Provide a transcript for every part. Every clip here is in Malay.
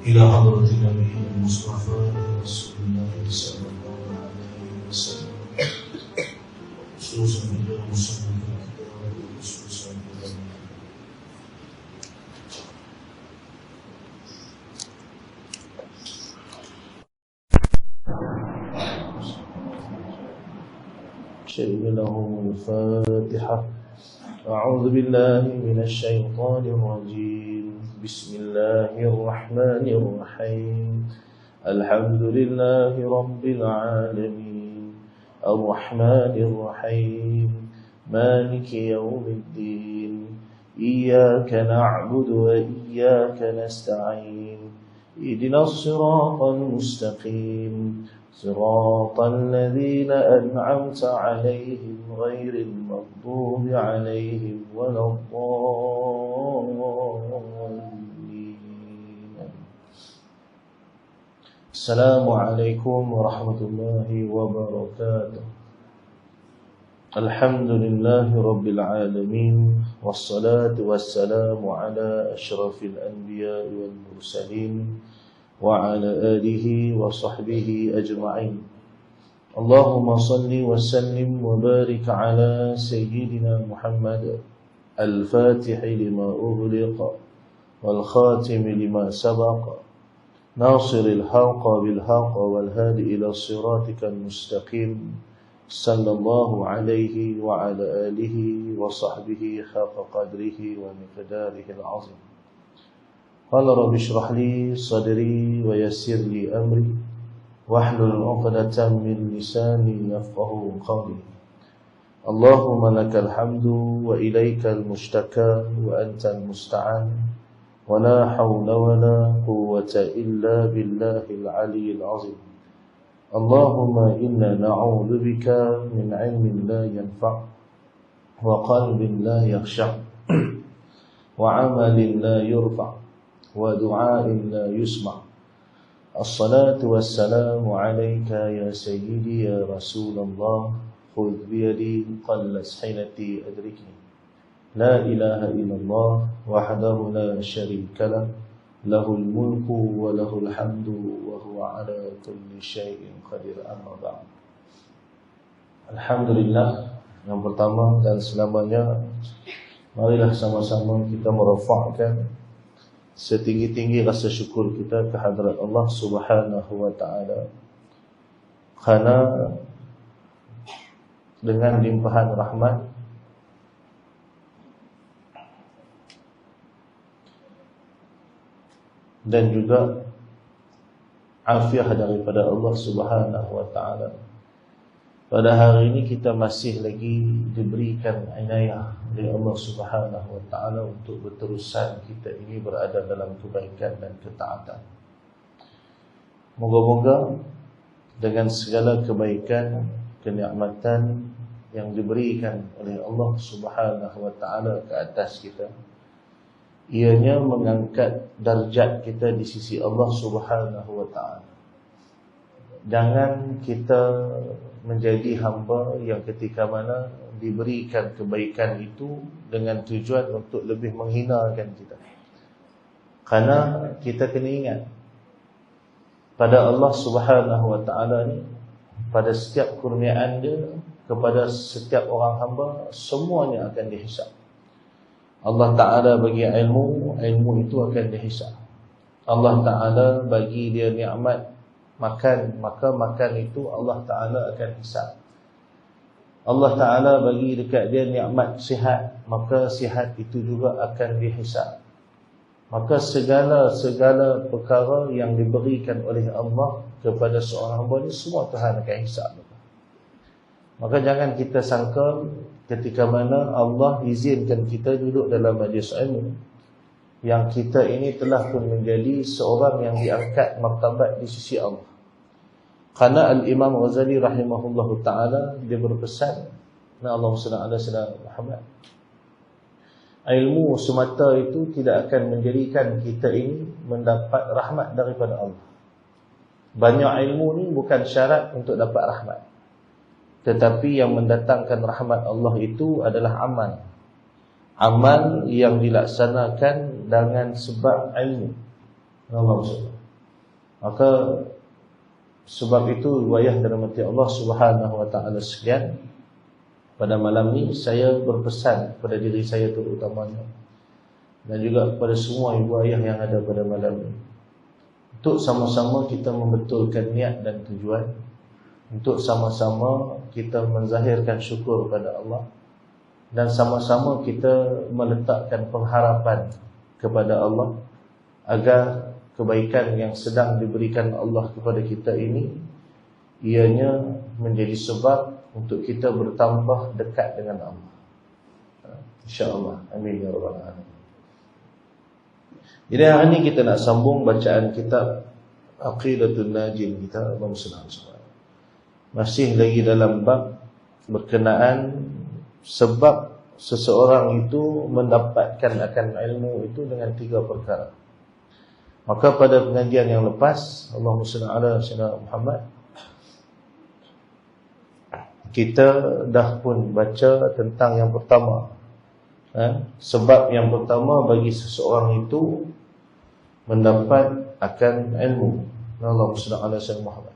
إلى حضرة النبي المصطفى رسول الله صلى الله عليه وسلم خصوصا إلى مصنف الكتاب خصوصا إلى شيء له الفاتحة. أعوذ بالله من الشيطان الرجيم. بسم الله الرحمن الرحيم. الحمد لله رب العالمين الرحمن الرحيم مالك يوم الدين إياك نعبد وإياك نستعين اهدنا الصراط المستقيم صراط الذين أنعمت عليهم غير المغضوب عليهم ولا الضالين. السلام عليكم ورحمة الله وبركاته. الحمد لله رب العالمين والصلاة والسلام على أشرف الأنبياء والمرسلين وعلى آله وصحبه أجمعين. اللهم صل وسلم وبارك على سيدنا محمد الفاتح لما أغلق والخاتم لما سبق ناصر الحق بالحق والهادي إلى صراطك المستقيم صلى الله عليه وعلى آله وصحبه حق قدره ومقداره العظيم. قال رب اشرح لي صدري ويسر لي أمري واحلل عقدة من لساني يفقهوا قولي. اللهم لك الحمد وإليك المشتكى وأنت المستعان ولا حول ولا قوة إلا بالله العلي العظيم. اللهم إنا نعوذ بك من علم لا ينفع وقلب لا يخشع وعمل لا يرفع ودعاء لا يسمع. الصلاة والسلام عليك يا سيدي يا رسول الله خذ بيدي قلت حيلتي أدركني. لا إله إلا الله وحده لا شريك له له الملك وله الحمد وهو على كل شيء قدير. أما بعد. Alhamdulillah, yang pertama dan selamanya marilah sama-sama kita merafakkan setinggi-tinggi rasa syukur kita kehadrat Allah Subhanahu wa taala, karena dengan limpahan rahmat dan juga afiah daripada Allah Subhanahu wa taala, pada hari ini kita masih lagi diberikan inayah oleh Allah Subhanahu wa taala untuk berterusan kita ini berada dalam kebaikan dan ketaatan. Moga-moga dengan segala kebaikan, kenikmatan yang diberikan oleh Allah Subhanahu wa taala ke atas kita, ianya mengangkat darjat kita di sisi Allah Subhanahu wa taala. Jangan kita menjadi hamba yang ketika mana diberikan kebaikan itu dengan tujuan untuk lebih menghinakan kita. Karena kita kena ingat pada Allah Subhanahu wa taala ni, pada setiap kurniaan dia kepada setiap orang hamba, semuanya akan dihisap. Allah Ta'ala bagi ilmu, ilmu itu akan dihisap. Allah Ta'ala bagi dia nikmat makan, maka makan itu Allah Ta'ala akan hisap. Allah Ta'ala bagi dekat dia nikmat sihat, maka sihat itu juga akan dihisap. Maka segala perkara yang diberikan oleh Allah kepada seorang hamba ni, semua Tuhan akan hisap. Maka jangan kita sangka ketika mana Allah izinkan kita duduk dalam majlis ilmu, yang kita ini telah pun menjadi seorang yang diangkat martabat di sisi Allah. Karena Al-Imam Ghazali rahimahullahu ta'ala, dia berpesan, Allahumma salli ala sayyidina Muhammad, ilmu semata itu tidak akan menjadikan kita ini mendapat rahmat daripada Allah. Banyak ilmu ni bukan syarat untuk dapat rahmat, tetapi yang mendatangkan rahmat Allah itu adalah amal. Amal yang dilaksanakan dengan sebab ilmu. Allah SWT. Maka sebab itu riwayah dirahmati Allah Subhanahu wa taala sekian, pada malam ni saya berpesan kepada diri saya terutamanya dan juga kepada semua ibu ayah yang ada pada malam ini, untuk sama-sama kita membetulkan niat dan tujuan, untuk sama-sama kita menzahirkan syukur kepada Allah, dan sama-sama kita meletakkan pengharapan kepada Allah agar kebaikan yang sedang diberikan Allah kepada kita ini ianya menjadi sebab untuk kita bertambah dekat dengan Allah, insya-Allah. Amin ya rabbal alamin. Jadi hari ini kita nak sambung bacaan kitab Aqidatul Najin kita Imam Sunan. Masih lagi dalam bab berkenaan sebab seseorang itu mendapatkan akan ilmu itu dengan 3 perkara. Maka pada pengajian yang lepas, Allahumma shalli ala sayyidina Muhammad, kita dah pun baca tentang yang pertama, sebab yang pertama bagi seseorang itu mendapat akan ilmu. Allahumma shalli ala sayyidina Muhammad,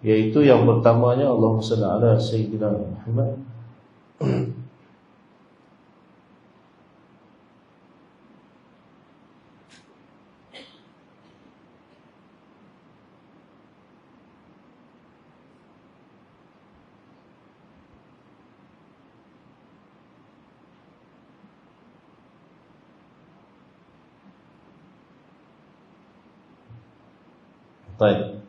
yaitu yang pertamanya Allahumma shalli ala sayyidina Muhammad. Baik.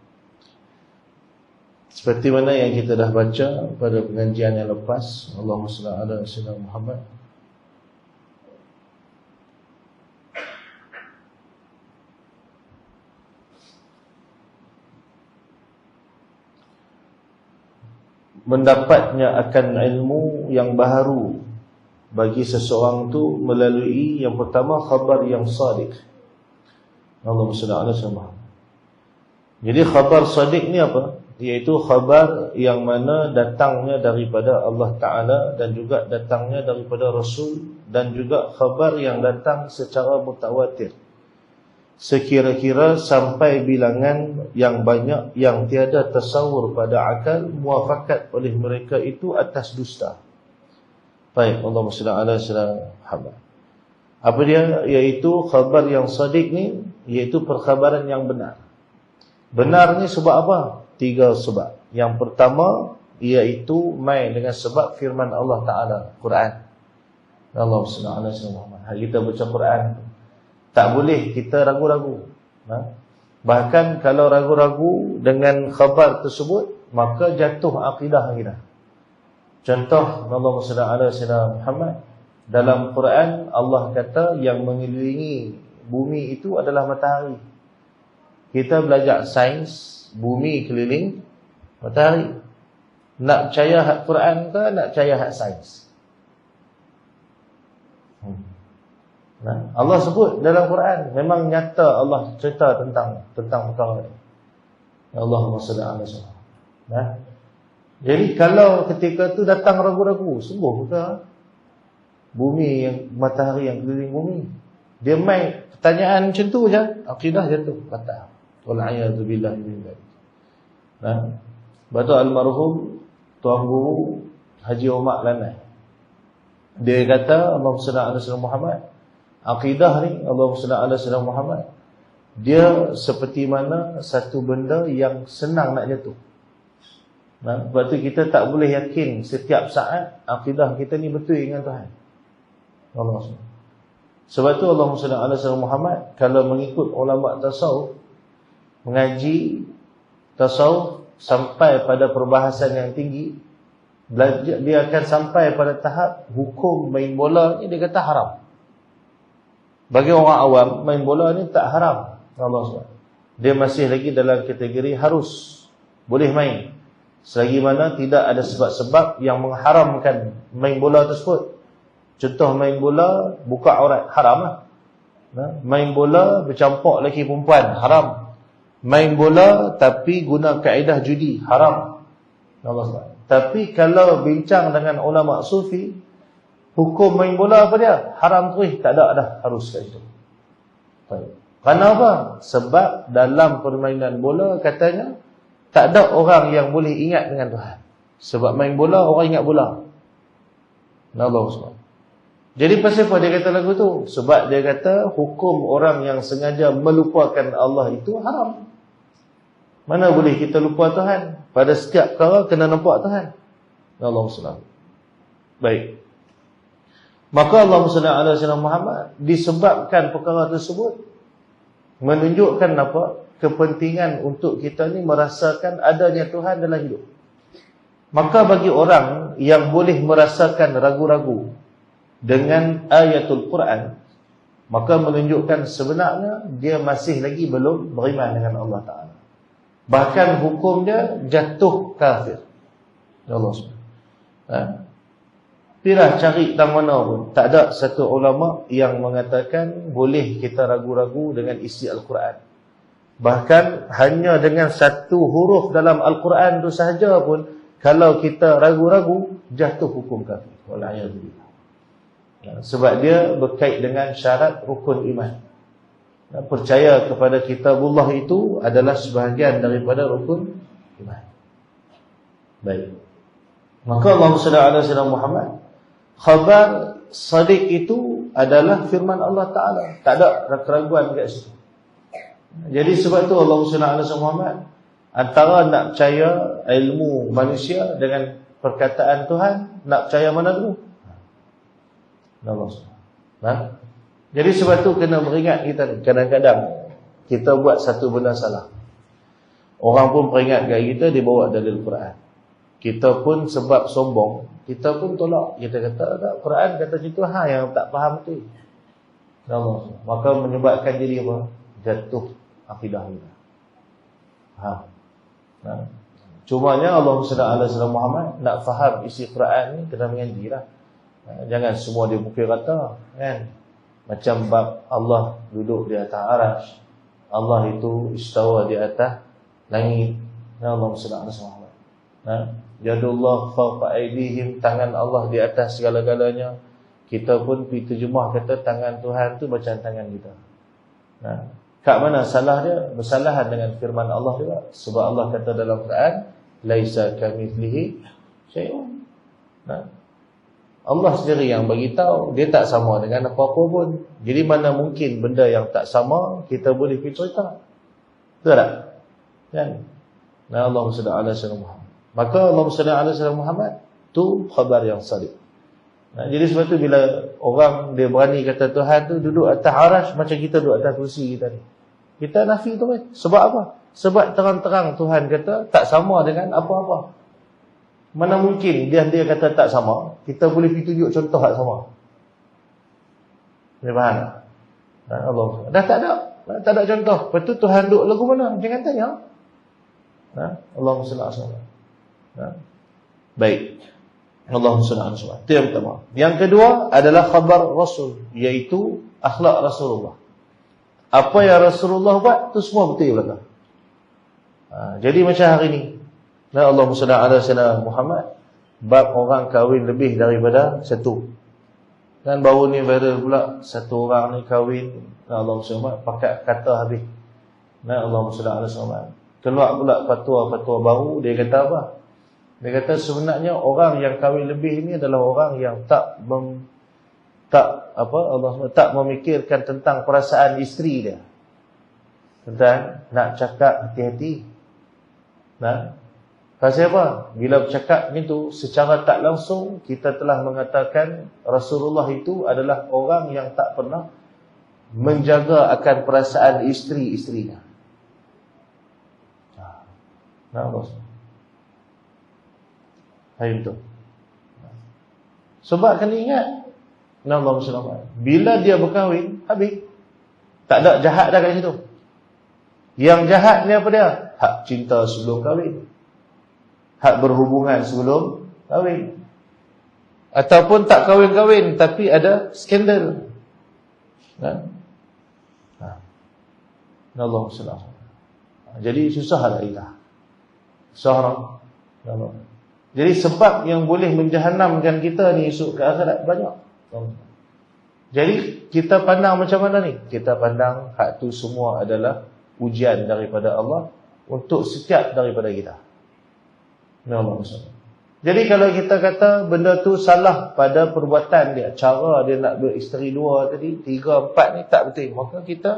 Seperti mana yang kita dah baca pada pengajian yang lepas, Allahumma shalli ala sayyidina Muhammad, mendapatnya akan ilmu yang baharu bagi seseorang tu melalui yang pertama khabar yang sadiq. Allahumma shalli ala sayyidina Muhammad. Jadi khabar sadiq ni apa? Iaitu khabar yang mana datangnya daripada Allah Ta'ala dan juga datangnya daripada Rasul, dan juga khabar yang datang secara mutawatir, sekira-kira sampai bilangan yang banyak yang tiada tasawur pada akal, muafakat oleh mereka itu atas dusta. Baik, Allahumma shalli ala sayyidina Muhammad. Apa dia? Iaitu khabar yang sadiq ni, iaitu perkhabaran yang benar. Benar ni sebab apa? 3 sebab. Yang pertama iaitu main dengan sebab firman Allah Ta'ala, Quran. Allahumma shalli ala sayyidina Muhammad. Kita baca Quran, tak boleh kita ragu-ragu. Bahkan kalau ragu-ragu dengan khabar tersebut, maka jatuh akidah kita. Contoh, Allahumma shalli ala sayyidina Muhammad. Dalam Quran Allah kata yang mengelilingi bumi itu adalah matahari. Kita belajar sains, bumi keliling matahari. Nak percaya hak Quran ke nak percaya hak sains? Allah sebut dalam Quran, memang nyata Allah cerita tentang perkara ini. Allahumma shalli ala sayyidina. Jadi kalau ketika tu datang ragu-ragu, sembuh ke bumi yang matahari yang keliling bumi? Dia main pertanyaan macam tu je, akidah jatuh patah. Wal'iyadu billahi min dzalik. Batu almarhum Tuan Guru Haji Omar Lanai, dia kata Allahumma shalli ala sayyidina Muhammad, akidah ni Allahumma shalli ala sayyidina Muhammad, dia seperti mana satu benda yang senang nak jatuh. Sebab tu kita tak boleh yakin setiap saat akidah kita ni betul dengan Tuhan. Allah. Sebab tu Allahumma shalli ala sayyidina Muhammad, kalau mengikut ulama tasawuf, mengaji tasawuf sampai pada perbahasan yang tinggi, belajar, dia akan sampai pada tahap hukum main bola ni dia kata haram. Bagi orang awam, main bola ni tak haram. Allah SWT, dia masih lagi dalam kategori harus, boleh main, selagi mana tidak ada sebab-sebab yang mengharamkan main bola tersebut. Contoh, main bola buka aurat, haram lah. Main bola bercampur lelaki perempuan, haram. Main bola tapi guna kaedah judi, haram. Tapi kalau bincang dengan ulama sufi, hukum main bola apa dia? Haram terus, tak ada dah harus kat situ. Kerana apa? Sebab dalam permainan bola katanya tak ada orang yang boleh ingat dengan Tuhan. Sebab main bola orang ingat bola. Allah SWT. Jadi pasal apa dia kata lagu tu? Sebab dia kata hukum orang yang sengaja melupakan Allah itu haram. Mana boleh kita lupa Tuhan? Pada setiap perkara kena nampak Tuhan. Allah SWT. Baik. Maka Allah SWT Muhammad disebabkan perkara tersebut menunjukkan apa? Kepentingan untuk kita ni merasakan adanya Tuhan dalam hidup. Maka bagi orang yang boleh merasakan ragu-ragu dengan ayatul Quran, maka menunjukkan sebenarnya dia masih lagi belum beriman dengan Allah Ta'ala. Bahkan hukum dia jatuh kafir. Allah SWT. Pilih cari tang mana pun, tak ada satu ulama yang mengatakan boleh kita ragu-ragu dengan isi Al-Quran. Bahkan hanya dengan satu huruf dalam Al-Quran itu sahaja pun, kalau kita ragu-ragu, jatuh hukum kafir. Wal'ayyadzubillah. Sebab dia berkait dengan syarat rukun iman. Percaya kepada kitabullah itu adalah sebahagian daripada rukun iman. Baik. Maka Allah SWT Muhammad, khabar sadiq itu adalah firman Allah Ta'ala. Tak ada keraguan kat situ. Jadi sebab tu Allah SWT Muhammad, antara nak percaya ilmu manusia dengan perkataan Tuhan, nak percaya mana dulu? Allah SWT. Jadi sebab tu kena beringat kita, kadang-kadang kita buat satu benda salah, orang pun peringat kat kita, dia bawa dalil Quran. Kita pun sebab sombong, kita pun tolak. Kita kata tak, Quran kata situ, yang tak faham tu. Allah. Maka menyebabkan jadi apa? Jatuh akidah kita. Cumanya Allah SWT Muhammad nak faham isi Quran ni kena mengaji lah. Jangan semua dia pukul rata, kan? Macam bab Allah duduk di atas arasy, Allah itu istawa di atas langit. Allah SWT Muhammad. Jadullah fawqa aydihim, tangan Allah di atas segala-galanya. Kita pun pergi terjemah kata tangan Tuhan tu macam tangan kita. Kat mana salah dia? Bersalahan dengan firman Allah juga. Sebab Allah kata dalam Quran, laisa kamitslihi syai'un. Allah sendiri yang bagi tahu dia tak sama dengan apa-apa pun. Jadi mana mungkin benda yang tak sama kita boleh pergi cerita? Betul tak? Kan? Allah SWT Muhammad. Maka Allah SWT Muhammad tu khabar yang sadiq. Jadi sebab tu bila orang dia berani kata Tuhan tu duduk atas arasy macam kita duduk atas kursi kita ni, kita nafi tu kan? Sebab apa? Sebab terang-terang Tuhan kata tak sama dengan apa-apa. Mana mungkin dia kata tak sama, kita boleh pergi tunjuk contoh tak sama. Boleh faham tak? Allah dah tak ada contoh. Lepas tu Tuhan duduk lagu mana? Jangan tanya. Allahumma salli alaihi wasallam. Baik. Allahumma salli alaihi wasallam. Itu yang pertama. Yang kedua adalah khabar Rasul, iaitu akhlak Rasulullah. Apa yang Rasulullah buat tu semua betul belaka. Jadi macam hari ni, Allahumma salli ala sayyidina Muhammad, bab orang kahwin lebih daripada satu. Dan baru ni viral pula, satu orang ni kahwin, Allahumma salli pakai kata habis. Allahumma salli ala sayyidina Muhammad. Keluar pula fatwa-fatwa baru, dia kata apa? Dia kata sebenarnya orang yang kahwin lebih ni adalah orang yang tak memikirkan tentang perasaan isteri dia. Tentang nak cakap hati-hati. Pasal apa? Bila bercakap itu secara tak langsung kita telah mengatakan Rasulullah itu adalah orang yang tak pernah menjaga akan perasaan isteri-isterinya. Hai itu. Sebab kena ingat, bila dia berkahwin, habis. Tak ada jahat dah kat situ. Yang jahat ni apa dia? Hak cinta sebelum kahwin, hak berhubungan sebelum kahwin, ataupun tak kahwin-kahwin tapi ada skandal. Allahumma salli alaihi wasallam. Jadi susahlah ilah. Susah. Jadi sebab yang boleh menjahannamkan kita ni esok ke akhirat banyak. Jadi kita pandang macam mana ni? Kita pandang hak tu semua adalah ujian daripada Allah untuk setiap daripada kita. Jadi kalau kita kata benda tu salah pada perbuatan dia, cara dia nak beristeri dua tadi, 3, 4 ni tak betul, maka kita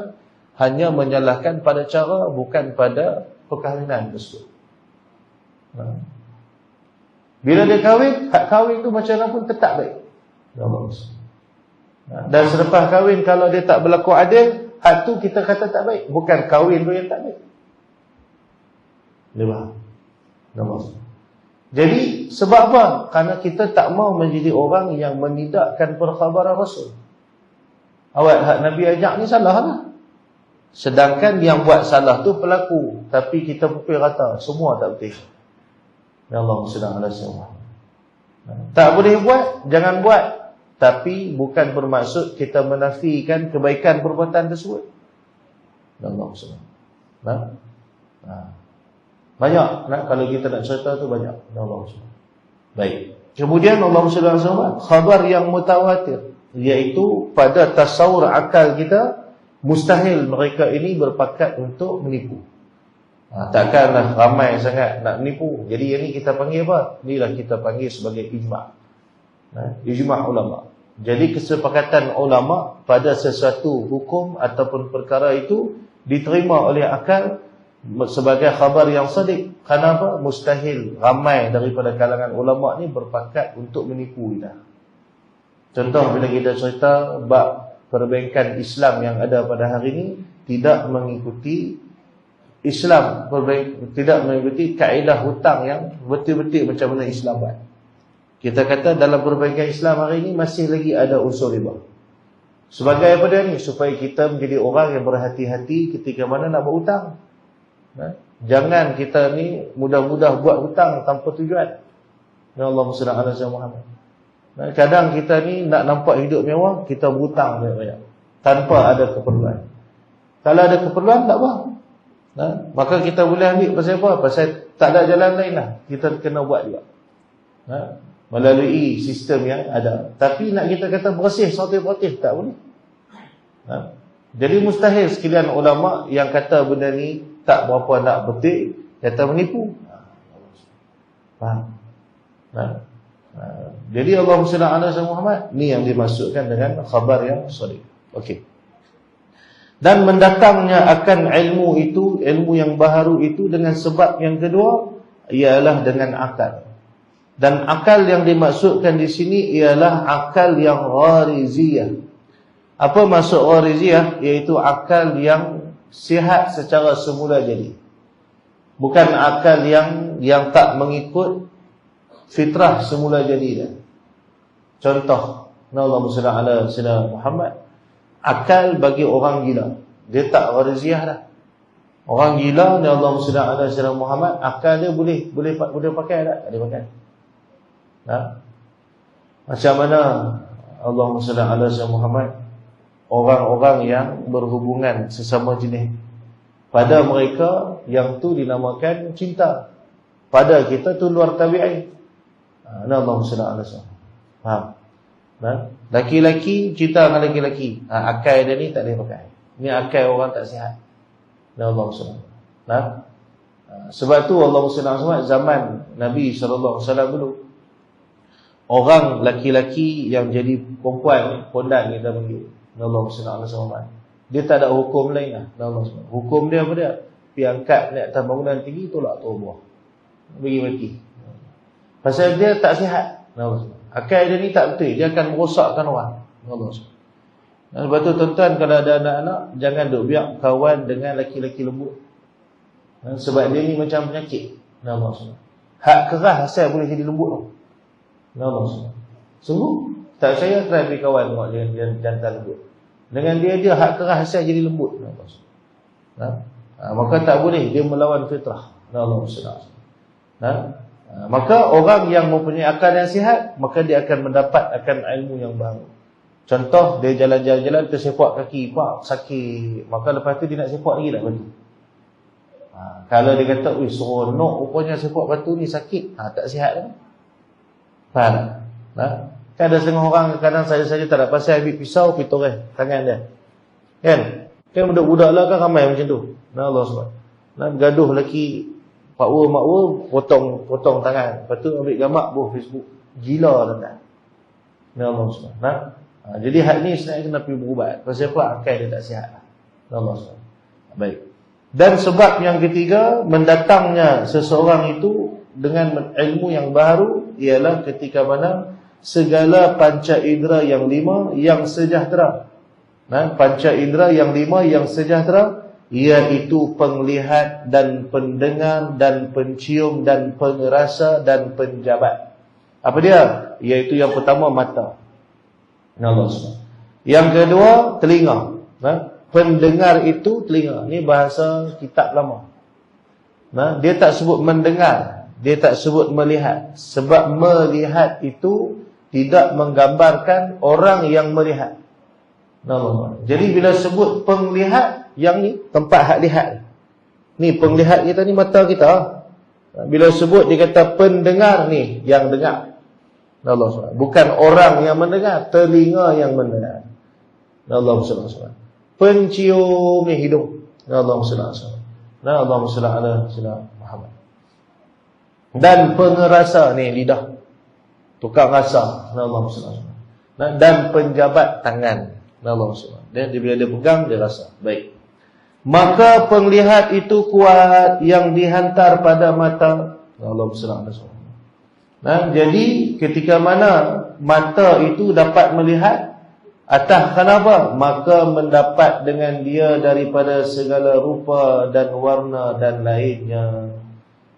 hanya menyalahkan pada cara, bukan pada perkahwinan tersebut. Bila dia kahwin, hak kahwin tu macam mana pun tetap baik. Dan selepas kahwin, kalau dia tak berlaku adil, hak tu kita kata tak baik, bukan kahwin tu yang tak baik. Dia faham? Jadi sebab apa? Kerana kita tak mau menjadi orang yang menidakkan perkhabaran Rasul. Awak hak Nabi ajak ni salah lah. Sedangkan yang buat salah tu pelaku, tapi kita pukul rata, semua tak betul. Ya Allah sedang ala semua. Tak boleh buat, jangan buat. Tapi bukan bermaksud kita menafikan kebaikan perbuatan tersebut. Ya Allah sedang. Banyak kalau kita nak cerita tu banyak. Ya Allah sedang. Baik. Kemudian Allah sedang khabar yang mutawatir, iaitu pada tasawur akal kita, mustahil mereka ini berpakat untuk menipu. Takkanlah ramai sangat nak menipu. Jadi yang ni kita panggil apa? Inilah kita panggil sebagai ijma'. Ijma' ulama'. Jadi kesepakatan ulama' pada sesuatu hukum ataupun perkara itu diterima oleh akal sebagai khabar yang sadiq. Kenapa? Mustahil ramai daripada kalangan ulama' ni berpakat untuk menipu kita. Contoh bila kita cerita bab perbankan Islam yang ada pada hari ini tidak mengikuti Islam, tidak mengikuti kaedah hutang yang betul-betul macam mana Islam buat. Kita kata dalam perbankan Islam hari ini masih lagi ada unsur riba. Sebagai apa dia ni? Supaya kita menjadi orang yang berhati-hati ketika mana nak berhutang. Jangan kita ni mudah-mudah buat hutang tanpa tujuan. Ya Allah sedang ala Muhammad. Kadang kita ni nak nampak hidup mewah, kita berhutang banyak-banyak tanpa ada keperluan. Kalau ada keperluan tak apa. Maka kita boleh ambil pasal apa? Pasal tak ada jalan lain lah, kita kena buat juga. Melalui sistem yang ada. Tapi nak kita kata bersih 100% tak boleh. Jadi mustahil sekalian ulama' yang kata benda ni tak berapa nak betul, kata menipu. Faham? Jadi Allah Muhammad ni yang dimaksudkan dengan khabar yang sadiq. Okey. Dan mendatangnya akan ilmu itu, ilmu yang baharu itu dengan sebab yang kedua ialah dengan akal. Dan akal yang dimaksudkan di sini ialah akal yang ghariziyah. Apa maksud ghariziyah? Iaitu akal yang sihat secara semula jadi. Bukan akal yang tak mengikut fitrah semula jadi dah. Contoh, Allah sallallahu alaihi Muhammad, akal bagi orang gila, dia tak ghariziyah dah. Orang gila ni Allah sallallahu alaihi Muhammad, akal dia boleh pakai tak? Tak boleh pakai. Macam mana Allah sallallahu alaihi Muhammad, orang-orang yang berhubungan sesama jenis, pada mereka yang tu dinamakan cinta, pada kita tu luar tabi'i. Allah sallallahu alaihi wasallam. Faham? Laki-laki cinta dengan laki-laki, akal dia ni tak boleh pakai. Ni akal orang tak sihat. Allah sallallahu alaihi wasallam. Sebab tu Allah sallallahu alaihi wasallam zaman Nabi sallallahu alaihi wasallam dulu, orang laki-laki yang jadi perempuan pondan kita panggil, Allah sallallahu alaihi wasallam, dia tak ada hukum lain lah. Hukum dia apa dia? Pergi angkat naik atas bangunan tinggi, tolak tubuh, bagi mati. Pasal dia tak sihat. Akal dia ni tak betul, dia akan merosakkan orang. Dan sebab tu tuan-tuan, kalau ada anak-anak, jangan duk biar kawan dengan laki-laki lembut. Sebab dia ni macam penyakit. Hak keras asal boleh jadi lembut. Sungguh tak saya try pergi kawan tengok dia jantan lembut. Dengan dia hak keras asal jadi lembut. Maka tak boleh, dia melawan fitrah. Maka orang yang mempunyai akal yang sihat, maka dia akan mendapat akan ilmu yang baru. Contoh, dia jalan-jalan tersepak kaki, pak, sakit. Maka lepas tu dia nak sepak lagi tak batu. Kalau dia kata, seronok rupanya sepak batu ni sakit, tak sihat kan? Faham? Kan ada setengah orang kadang saja tak ada pasal ambil pisau pergi toreh tangan dia. Kan? Kan budak-budak lah kan ramai macam tu. Nah Allah SWT. Nah bergaduh lelaki makwa potong tangan. Lepas tu ambil gambar buah Facebook. Gila tuan-tuan. Nah Allah SWT. Nah, jadi hak ni sebenarnya kena pergi berubat. Pasal apa? Akal dia tak sihat. Nah Allah SWT. Baik. Dan sebab yang ketiga, mendatangnya seseorang itu dengan ilmu yang baru ialah ketika mana segala panca indera yang 5 yang sejahtera. Nah, panca indera yang 5 yang sejahtera iaitu penglihat dan pendengar dan pencium dan pengerasa dan penjabat. Apa dia? Iaitu yang pertama mata. Allah. Yang kedua telinga. Nah, pendengar itu telinga. Ini bahasa kitab lama. Nah, dia tak sebut mendengar, dia tak sebut melihat. Sebab melihat itu tidak menggambarkan orang yang melihat. Nah, jadi bila sebut penglihat, yang ni tempat hak lihat. Ni penglihat kita ni mata kita. Bila sebut dia kata pendengar ni yang dengar. Allah SWT. Bukan orang yang mendengar, telinga yang mendengar. Allah SWT. Pencium ni hidung. Allah SWT. Allahumma salli ala sayyidina Muhammad. Dan pengerasa ni lidah. Tukang rasa. Allahumma salli. Dan penjabat tangan. Allahumma salli. Dia bila dia pegang dia rasa. Baik. Maka penglihat itu kuat yang dihantar pada mata. Allahumma salli. Nah, jadi ketika mana mata itu dapat melihat atas kenapa? Maka mendapat dengan dia daripada segala rupa dan warna dan lainnya.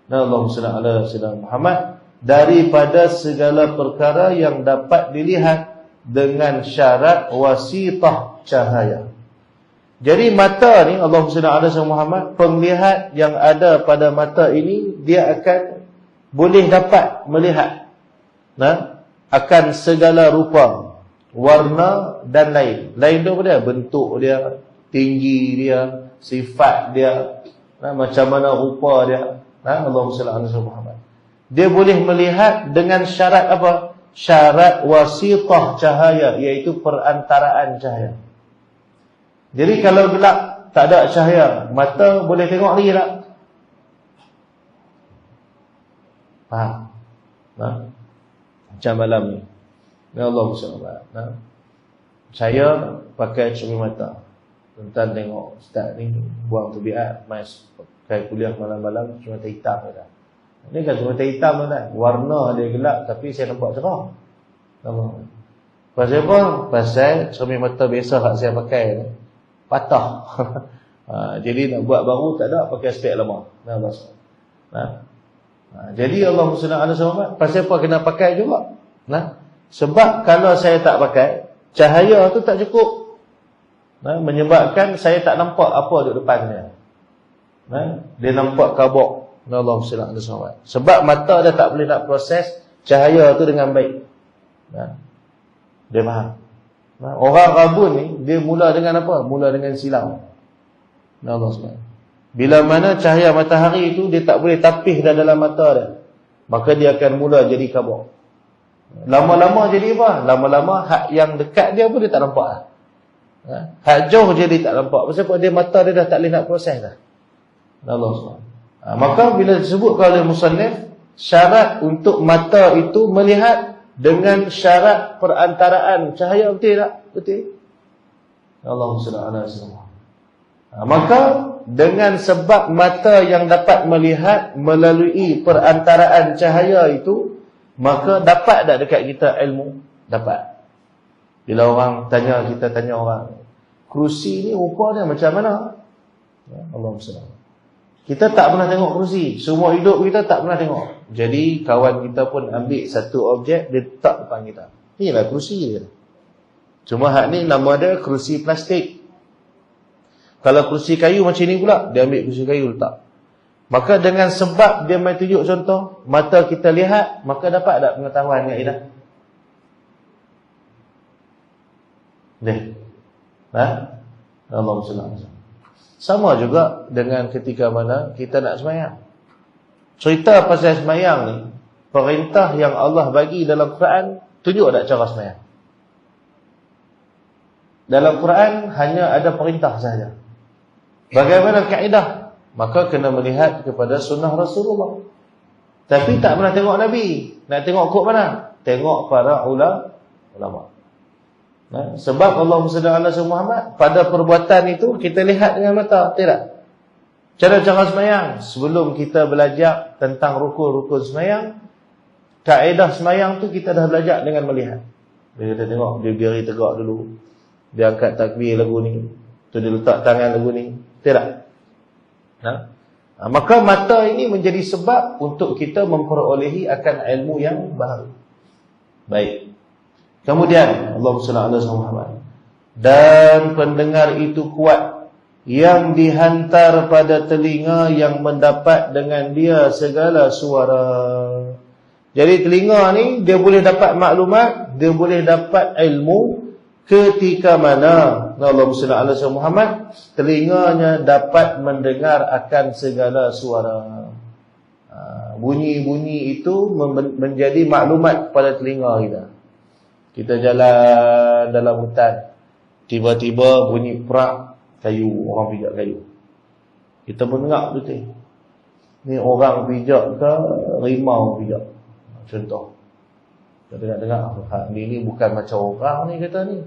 Allahumma salli ala sayyidina Muhammad. Daripada segala perkara yang dapat dilihat dengan syarat wasitah cahaya. Jadi mata ni, Allahumma salli ala sayyidina Muhammad, penglihat yang ada pada mata ini dia akan boleh dapat melihat akan segala rupa, warna dan lain. Lain tu apa dia? Bentuk dia, tinggi dia, sifat dia, macam mana rupa dia. Allahumma salli ala sayyidina Muhammad. Dia boleh melihat dengan syarat apa? Syarat wasitah cahaya, iaitu perantaraan cahaya. Jadi kalau gelap, tak ada cahaya, mata boleh tengok lagi tak? Faham? Macam malam ni. Ya Allah SWT. Saya pakai cermin mata. Tuan tengok ustaz ni buang tabiat, mas pakai kuliah malam-malam cermin mata hitam dah. Ini kan cermin mata hitam kan. Warna dia gelap tapi saya nampak cerah. Pasal apa? Pasal cermin mata biasa hak saya pakai patah. Jadi nak buat baru tak ada, pakai spek lama. Jadi Allah SWT, pasal apa kena pakai juga? Sebab kalau saya tak pakai, cahaya tu tak cukup. Menyebabkan saya tak nampak apa di depannya. Dia nampak kabut. Allah SWT. Sebab mata dia tak boleh nak proses cahaya tu dengan baik. Dia faham. Orang rabun ni, dia mula dengan apa? Mula dengan silau. Allah SWT. Bila mana cahaya matahari itu dia tak boleh tapih dalam mata dia, maka dia akan mula jadi kabut. Lama-lama jadi apa? Lama-lama hak yang dekat dia pun dia tak nampak. Hak jauh je dia tak nampak. Pasal dia mata dia dah tak boleh nak proses dah. Allah SWT. Maka bila disebutkan oleh musannif, syarat untuk mata itu melihat dengan syarat perantaraan cahaya, betul tak? Betul. Allahumma salli ala sayyidina. Maka dengan sebab mata yang dapat melihat melalui perantaraan cahaya itu, maka dapat tak dekat kita ilmu? Dapat. Bila orang tanya, kita tanya orang, kerusi ni rupa dia macam mana? Allahumma salli. Kita tak pernah tengok kerusi. Semua hidup kita tak pernah tengok. Jadi kawan kita pun ambil satu objek, dia letak depan kita. Inilah kerusi dia. Cuma hak ni nama dia kerusi plastik. Kalau kerusi kayu macam ni pula, dia ambil kerusi kayu letak. Maka dengan sebab dia main tunjuk contoh, mata kita lihat, maka dapat tak pengetahuan dengan Ida? Allahumma salli alaihi wasallam. Sama juga dengan ketika mana kita nak sembahyang. Cerita pasal sembahyang ni, perintah yang Allah bagi dalam Quran Tunjuk tak cara sembahyang? Dalam Quran hanya ada perintah sahaja. Bagaimana kaedah? Maka kena melihat kepada sunnah Rasulullah. Tapi tak pernah tengok Nabi. Nak tengok kod mana? Tengok para ulama. Sebab Allahumma salli ala Muhammad, pada perbuatan itu kita lihat dengan mata, tidak? Cara-cara sembahyang, sebelum kita belajar tentang rukun-rukun sembahyang, kaedah sembahyang tu kita dah belajar dengan melihat. Bila kita tengok, dia berdiri tegak dulu, dia angkat takbir lagu ni, tu dia letak tangan lagu ni, tidak? Maka mata ini menjadi sebab untuk kita memperolehi akan ilmu yang baru. Baik. Kemudian Allahumma salli ala Muhammad, dan pendengar itu kuat, yang dihantar pada telinga yang mendapat dengan dia segala suara. Jadi telinga ni dia boleh dapat maklumat, dia boleh dapat ilmu ketika mana Allahumma salli ala Muhammad, telinganya dapat mendengar akan segala suara. Bunyi-bunyi itu menjadi maklumat kepada telinga kita. Kita jalan dalam hutan, tiba-tiba bunyi perak kayu, orang pijak kayu. Kita mendengar betul. Ni orang pijak ke rimau pijak? Contoh. Kita dengar, ni bukan macam orang ni kata ni.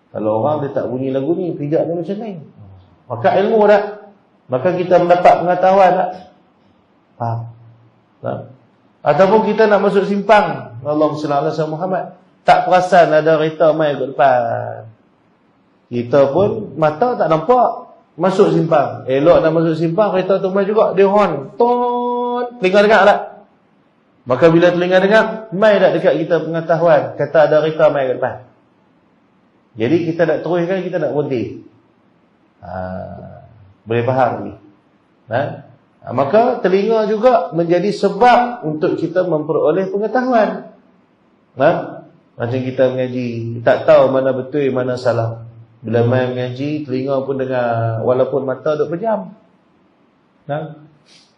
Kalau orang dia tak bunyi lagu ni, pijak ni macam ni. Maka ilmu dah. Maka kita mendapat pengetahuan tak? Ataupun kita nak masuk simpang, Allahumma salli ala Muhammad, tak perasan ada kereta mai kat depan. Kita pun mata tak nampak, masuk simpang. Elok nak masuk simpang, kereta tu mai juga, dia horn, ton, telinga dengar tak? Maka bila telinga dengar, mai tak dekat kita pengetahuan, kata ada kereta mai kat depan. Jadi kita nak teruskan, kita nak berhenti. Boleh faham ni? Maka telinga juga menjadi sebab untuk kita memperoleh pengetahuan. Macam kita mengaji, tak tahu mana betul, mana salah. Bila main mengaji, telinga pun dengar, walaupun mata duk pejam.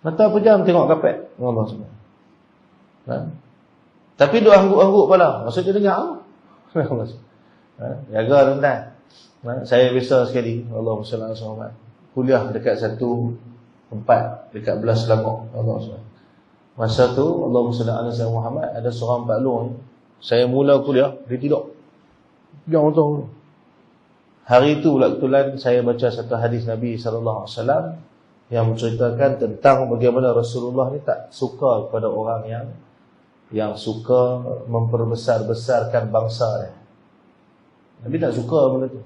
Mata pejam tengok kapet Allah semua. Tapi duk angguk-angguk pula, maksudnya dengar. Jaga tuan-tuan. Saya biasa sekali, Allahumma salli ala Muhammad, kuliah dekat satu tempat dekat belah Selangor. Masa tu Allahumma salli ala Muhammad, ada seorang Pak Long. Saya mula kuliah, dia tidur. Jangan tahu. Hari itu pula kebetulan saya baca satu hadis Nabi sallallahu alaihi wasallam yang menceritakan tentang bagaimana Rasulullah ni tak suka kepada orang yang suka memperbesar-besarkan bangsa dia. Nabi tak suka benda tu.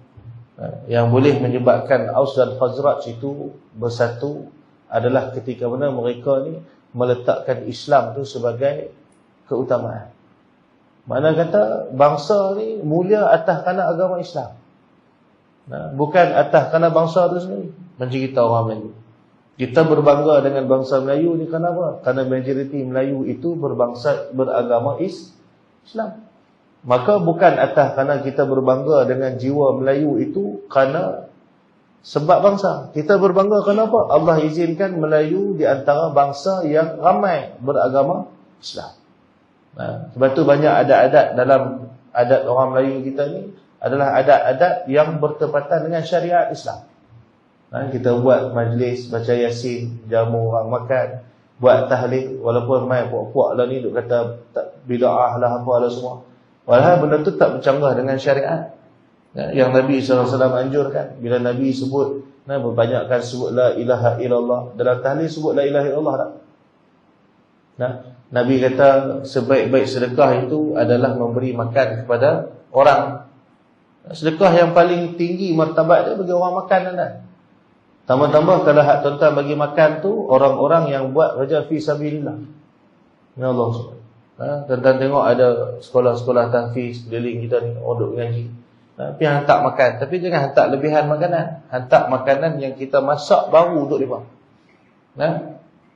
Yang boleh menyebabkan Aus dan Khazraj itu bersatu adalah ketika mana mereka ni meletakkan Islam tu sebagai keutamaan. Mana kata bangsa ni mulia atas kerana agama Islam, bukan atas kerana bangsa tu sendiri. Macam kita orang Melayu, kita berbangga dengan bangsa Melayu ni kerana apa? Kerana majoriti Melayu itu beragama Islam. Maka bukan atas kerana kita berbangga dengan jiwa Melayu itu kerana sebab bangsa. Kita berbangga kerana apa? Allah izinkan Melayu di antara bangsa yang ramai beragama Islam. Sebab tu banyak adat-adat dalam adat orang Melayu kita ni adalah adat-adat yang bertepatan dengan syariat Islam. Kita buat majlis, baca Yasin, jamu orang makan, buat tahlil, walaupun main puak-puak lah ni duk kata bid'ah lah apalah semua. Walhal benda tu tak bercanggah dengan syariat yang Nabi SAW anjurkan. Bila Nabi sebut, berbanyakkan sebut la ilaha illallah. Dalam tahlil sebut la ilaha illallah tak? Nabi kata sebaik-baik sedekah itu adalah memberi makan kepada orang. Sedekah yang paling tinggi martabat dia bagi orang makan anda. Tambah-tambah kalau hak tuan-tuan bagi makan tu orang-orang yang buat kerja fi sabilillah. Ya Allah SWT. Tuan-tuan tengok ada sekolah-sekolah tahfiz keliling kita ni, duduk ngaji. Tapi hantar makan, tapi jangan hantar lebihan makanan. Hantar makanan yang kita masak baru untuk mereka.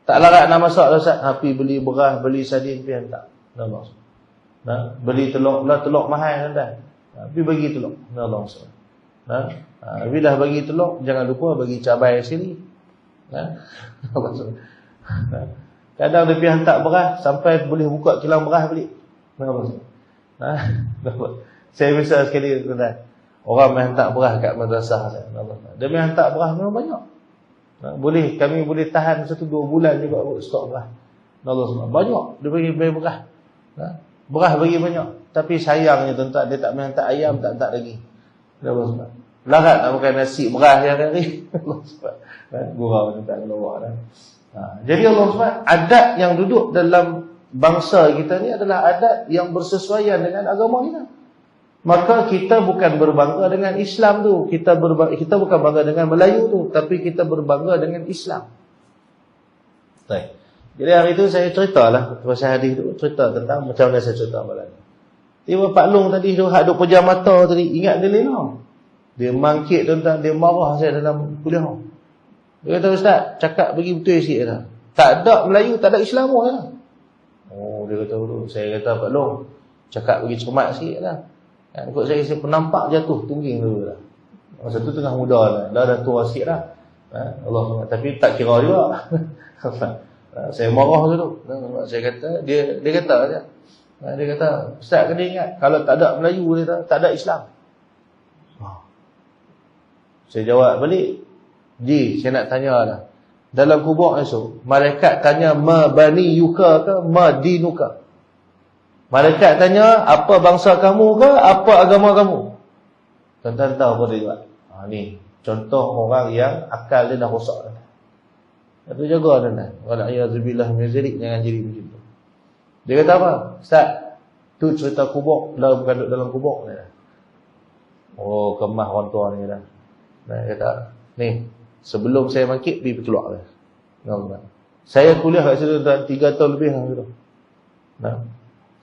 Tak larat nak masak lah Ustaz. Pergi beli beras, beli sardin, pergi hantar. Allah SWT. Beli telur, lah telur mahal kan. Pergi bagi telur. Allah SWT. Tapi dah bagi telur, jangan lupa bagi cabai sini. Kadang dia pergi hantar beras sampai boleh buka kilang beras balik. Saya misal sekali tuan, orang main hantar beras kat madrasah saya. Dia main hantar beras memang banyak. Kami boleh tahan 1-2 bulan juga stok beras. Banyak dia bagi beras. Beras bagi banyak. Tapi sayangnya tuan, dia tak main hantar ayam, tak hantar lagi. Larat nak makan nasi beras hari-hari. Gurau tak keluar dah. Jadi Allah SWT, adat yang duduk dalam bangsa kita ni adalah adat yang bersesuaian dengan agama kita. Maka kita bukan berbangga dengan Islam tu, kita bukan bangga dengan Melayu tu, tapi kita berbangga dengan Islam. Baik. Jadi hari tu saya ceritalah pasal hadis tu, cerita tentang macam mana saya cerita malam. Tiba Pak Long tadi tu hak duk pejam mata tadi, ingat dia lena. Dia mangkit tentang dia marah saya dalam kuliah. Dia kata, Ustaz, cakap bagi betul sikit dah. Tak ada Melayu, tak ada Islam pun lah. Oh, dia kata dulu. Saya kata, Pak Long, cakap bagi cermat sikit lah. Kot saya penampak jatuh, tungging dulu lah. Masa tu tengah muda lah. Dah tua sikit lah. Allah, tapi tak kira juga. Saya marah dulu. Saya kata, dia kata je. Dia kata, Ustaz kena ingat, kalau tak ada Melayu, dia kata, tak ada Islam. Saya jawab balik, saya nak tanya lah. Dalam kubur esok, malaikat tanya ma bani yuka ke ma dinuka. Malaikat tanya apa bangsa kamu ke, apa agama kamu. Tuan-tuan tahu apa dia buat? Ni contoh orang yang akal dia dah rosak. Itu jaga tuan-tuan. Wala a'udzubillah min zalik, jangan jadi macam tu. Dia kata apa? Ustaz, tu cerita kubur, bukan duduk dalam kubur ni dah. Oh, kemah orang tua ni dah. Dia kata, ni sebelum saya bangkit, pergi keluar. Saya kuliah kat situ 3 tahun lebih.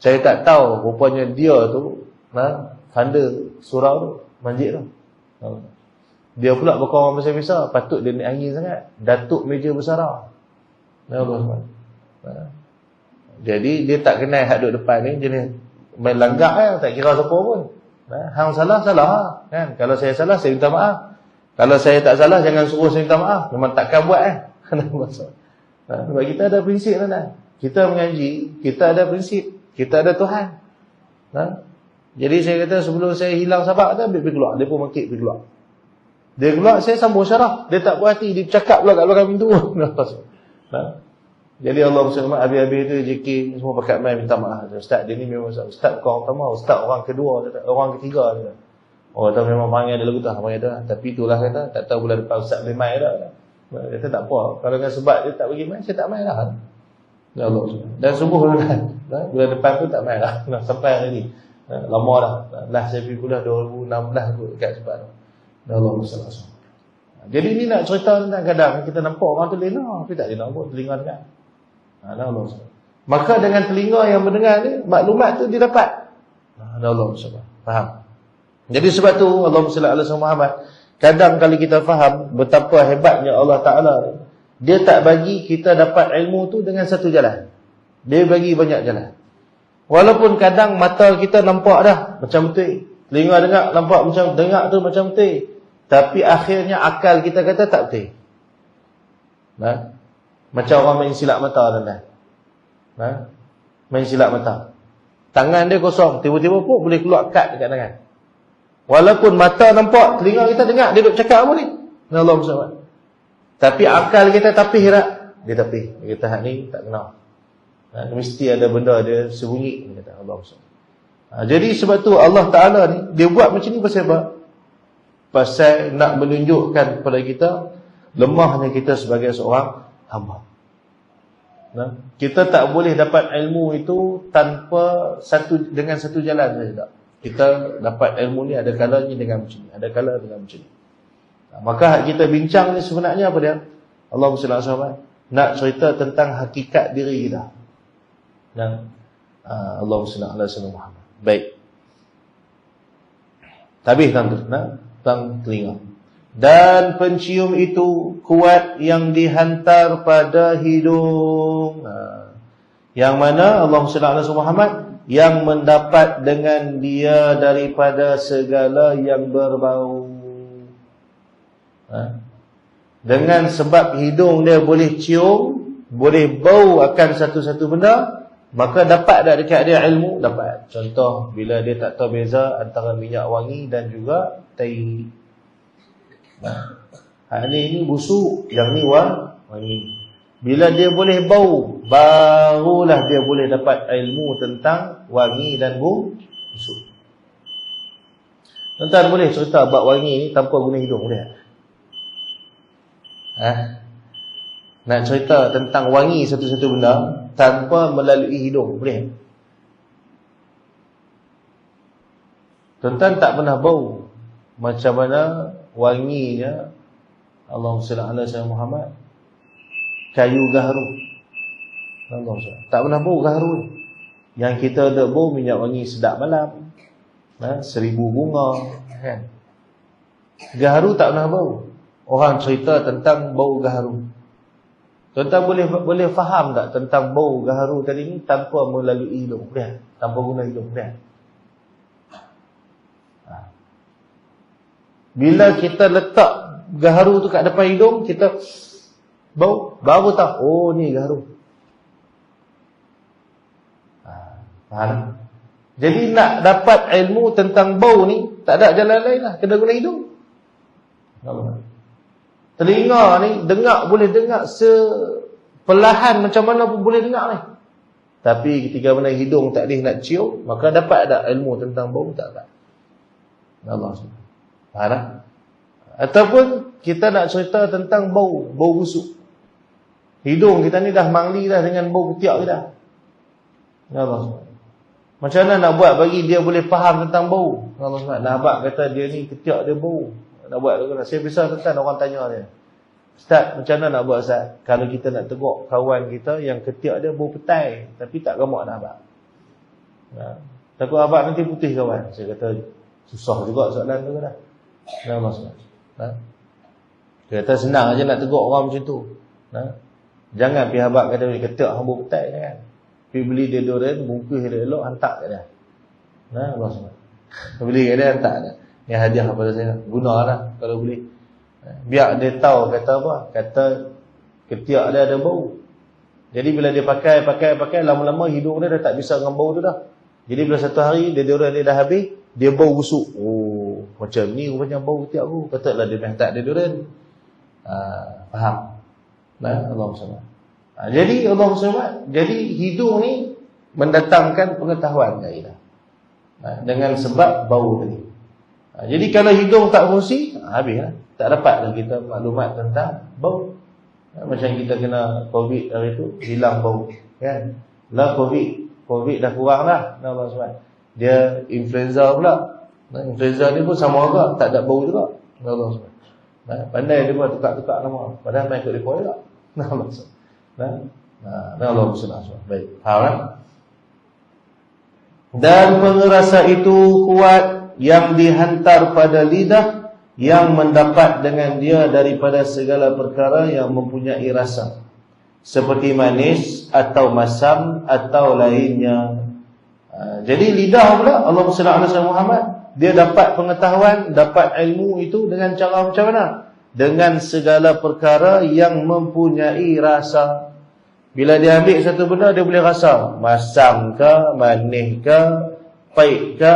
Saya tak tahu rupanya dia tu fanda surau tu, masjid tu. Dia pula berkawan besar-besar, patut dia naik angin sangat. Datuk meja bersara. Jadi dia tak kenal hak duduk depan ni, jenis main langgak tak kira siapa pun. Hang salah kan. Kalau saya salah, saya minta maaf. Kalau saya tak salah, jangan suruh saya minta maaf. Memang takkan buat sebab kita ada prinsip kan. Kita mengaji, kita ada prinsip, kita ada Tuhan. Jadi saya kata sebelum saya hilang sabak tu, pergi keluar. Dia pun bangkit pergi keluar. Dia keluar, saya sambung syarah. Dia tak puas hati, dia cakap pula kat belakang pintu. Jadi Allah SWT, habis-habis tu JK semua pakat main minta maaf. Ustaz dia ni memang Ustaz bukan orang pertama, Ustaz orang kedua, orang ketiga. Oh, tahu memang panggil dia lagu tu, panggil dia. Tapi itulah kata, tak tahu bulan depan Ustaz boleh main dah. Kata tak apa, kalau dengan sebab dia tak bagi main, saya tak main lah. Ya Allah. Dan subuh bulan depan tu tak main lah. Sampai hari ni. Lama dah. Lah saya pergi kuliah 2016 kot dekat sebab tu. Ya Allah SWT. Jadi ni nak cerita tentang kadang kita nampak orang tu lena, tapi tak lena pun, telinga dengar. Ya Allah SWT. Maka dengan telinga yang mendengar ni, maklumat tu dia dapat. Ya Allah SWT. Faham? Jadi sebab tu Allahumma salli ala Muhammad, kadang kali kita faham betapa hebatnya Allah Ta'ala, dia tak bagi kita dapat ilmu tu dengan satu jalan. Dia bagi banyak jalan. Walaupun kadang mata kita nampak dah macam betul, telinga dengar nampak macam dengar tu macam betul, tapi akhirnya akal kita kata tak betul. Macam orang main silap mata tuan-tuan. Main silap mata. Tangan dia kosong, tiba-tiba pun boleh keluar kad dekat tangan. Walaupun mata nampak, telinga kita dengar, dia duk cakap apa ni? Allah SWT. Tapi akal kita tapih tak? Dia tapih. Dia kata, hak ni tak kenal. Mesti ada benda dia sembunyi. Dia kata, Allah SWT. Jadi sebab tu Allah Ta'ala ni, dia buat macam ni pasal apa? Pasal nak menunjukkan kepada kita lemahnya kita sebagai seorang hamba. Kita tak boleh dapat ilmu itu tanpa dengan satu jalan saja. Kita dapat ilmu ni ada kalanya dengan macam ni, ada kala dengan macam ni. Maka kita bincang ni sebenarnya apa dia? Allah SWT nak cerita tentang hakikat diri kita. Dan Allah SWT Muhammad. Baik. Habis tentang telinga. Dan pencium itu kuat yang dihantar pada hidung. Yang mana Allah SWT Muhammad yang mendapat dengan dia daripada segala yang berbau. Dengan sebab hidung dia boleh cium, boleh bau akan satu-satu benda, maka dapat tak dekat dia ilmu? Dapat. Contoh, bila dia tak tahu beza antara minyak wangi dan juga tai. Ini busuk, yang ni wangi. Bila dia boleh bau, barulah dia boleh dapat ilmu tentang wangi dan busuk. Tuan-tuan boleh cerita bab wangi ni tanpa guna hidung, boleh tak? Nak cerita tentang wangi satu-satu benda tanpa melalui hidung, boleh? Tuan-tuan tak pernah bau macam mana wanginya Allahumma salli ala sayyidina Muhammad kayu gaharu. Tak pernah bau gaharu ni. Yang kita ada bau minyak wangi sedap malam, 1000 bunga, kan? Gaharu tak pernah bau. Orang cerita tentang bau gaharu. Tuan-tuan boleh faham tak tentang bau gaharu tadi ni tanpa melalui hidung? Boleh? Tanpa guna hidung, boleh? Bila kita letak gaharu tu kat depan hidung, kita bau, baru tahu, oh ni gaharu. Faham? Jadi nak dapat ilmu tentang bau ni, tak ada jalan lain lah, kena guna hidung. Telinga ni boleh dengar sepelahan macam mana pun boleh dengar ni. Tapi ketika mana hidung tak boleh nak cium, maka dapat tak ilmu tentang bau? Tak dapat. Allah SWT. Faham tak? Ataupun kita nak cerita tentang bau busuk. Hidung kita ni dah mangli dah dengan bau ketiak kita. Allah SWT. Macam mana nak buat bagi dia boleh faham tentang bau? Allah SWT. Nak abang kata dia ni ketiak dia bau. Nak buat tu kan? Saya biasa tentang orang tanya dia, Ustaz, macam mana nak buat Ustaz? Kalau kita nak tegur kawan kita yang ketiak dia bau petai, tapi tak gemuk nak abang. Takut abang nanti putih kawan. Saya kata, susah juga soalan tu dah. Nah, maksudnya. Dia kata senang aja nak tegur orang macam tu. Jangan pergi abang kata ketiak hang bau petai, kan? Pergi beli deodoran, bungkus dia elok, hantar kat dia. Maksudnya. Beli kat dia, hantar dia. Yang hadiah kepada saya, gunalah kalau boleh. Biar dia tahu kata apa, kata ketiak dia ada bau. Jadi bila dia pakai, lama-lama hidung dia dah tak bisa dengan bau tu dah. Jadi bila satu hari deodoran dia dah habis, dia bau busuk. Oh, macam ni rupanya bau ketiak aku. Katalah dia hantar deodoran. Faham? Allah SWT. Jadi Allah SWT, jadi hidung ni mendatangkan pengetahuan dari dia. Dengan sebab bau tadi. Jadi kalau hidung tak fungsi, habislah. Tak dapat dah kita maklumat tentang bau. Macam kita kena COVID hari tu, hilang bau, kan? Lah COVID dah kurang dah. Dia influenza pula. Influenza ni pun sama juga, tak ada bau juga. Pandai dia pun tukar-tukar nama. Padahal main ikut depa juga. Allah SWT. Baik, faham kan? Dan pengerasa itu kuat yang dihantar pada lidah, yang mendapat dengan dia daripada segala perkara yang mempunyai rasa, seperti manis atau masam atau lainnya. Jadi lidah pula Allahumma salli ala sayyidina Muhammad, dia dapat pengetahuan, dapat ilmu itu dengan cara macam mana? Dengan segala perkara yang mempunyai rasa. Bila dia ambil satu benda, dia boleh rasa masam ke, manis ke, pahit ke,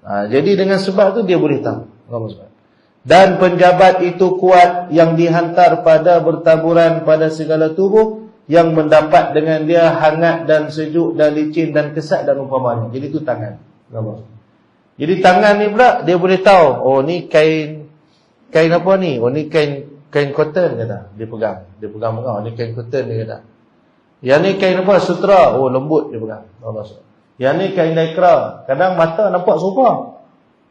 jadi dengan sebab tu dia boleh tahu. Dan penjabat itu kuat yang dihantar pada bertaburan pada segala tubuh, yang mendapat dengan dia hangat dan sejuk dan licin dan kesat dan umpamanya. Jadi itu tangan. Jadi tangan ni pula dia boleh tahu, oh ni kain apa ni? Oh ni kain cotton kata. Dia pegang oh ni kain cotton dia kata. Yang ni kain apa? Sutra. Oh lembut dia pegang. Yang ni kain daikra. Kadang mata nampak serupa.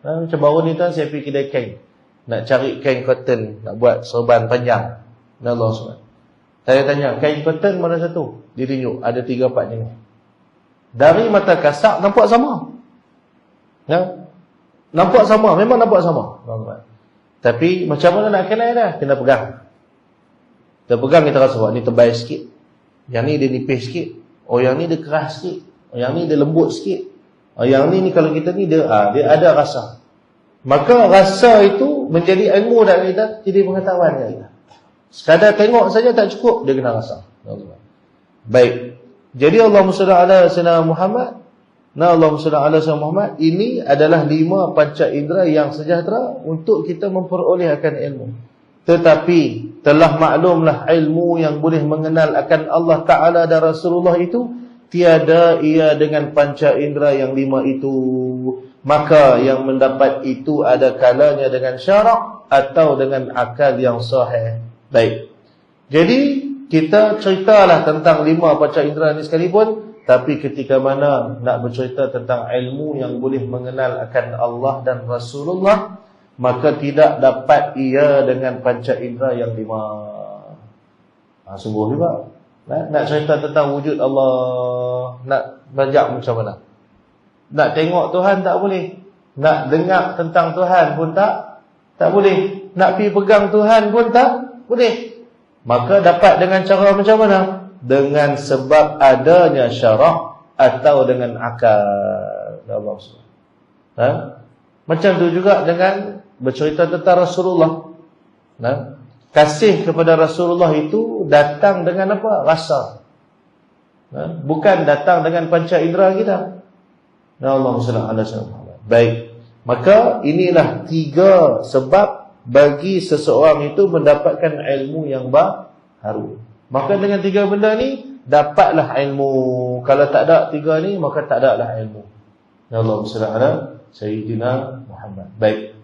Macam baru ni tuan saya pergi kedai kain, nak cari kain cotton, nak buat sorban panjang. Allah SWT. Saya tanya, kain cotton mana satu? Dia tunjuk, ada 3-4 jenis. Dari mata kasar nampak sama. Nampak sama, memang nampak sama. Tapi macam mana nak kenal dah? Kena pegang. Kita pegang, kita rasa, ni tebal sikit. Yang ni dia nipis sikit. Oh yang ni dia keras sikit. Yang ni dia lembut sikit. Yang ni kalau kita ni dia ada rasa. Maka rasa itu menjadi ilmu dan kita jadi pengetahuan kita. Sekadar tengok saja tak cukup, dia kena rasa. Baik. Jadi Allahumma shalli ala sayyidina Muhammad. Allahumma shalli ala sayyidina Muhammad. Ini adalah 5 panca indera yang sejahtera untuk kita memperoleh akan ilmu. Tetapi telah maklumlah ilmu yang boleh mengenal akan Allah Ta'ala dan Rasulullah itu tiada ia dengan panca indera yang 5 itu. Maka yang mendapat itu ada kalanya dengan syarak atau dengan akal yang sahih. Baik. Jadi kita ceritalah tentang 5 panca indera ini sekalipun, tapi ketika mana nak bercerita tentang ilmu yang boleh mengenal akan Allah dan Rasulullah, maka tidak dapat ia dengan panca indera yang 5. Sungguh juga. Nak cerita tentang wujud Allah, nak belajar macam mana? Nak tengok Tuhan tak boleh. Nak dengar tentang Tuhan pun tak boleh. Nak pergi pegang Tuhan pun tak boleh. Maka dapat dengan cara macam mana? Dengan sebab adanya syarak atau dengan akal. Allah SWT. Macam tu juga dengan bercerita tentang Rasulullah. Kasih kepada Rasulullah itu datang dengan apa? Rasa. Bukan datang dengan panca indera kita. Allahumma shalli ala sayyidina Muhammad. Baik. Maka inilah 3 sebab bagi seseorang itu mendapatkan ilmu yang baru. Maka dengan 3 benda ni dapatlah ilmu. Kalau tak ada 3 ni, maka tak ada lah ilmu. Allahumma shalli ala sayyidina Muhammad. Baik.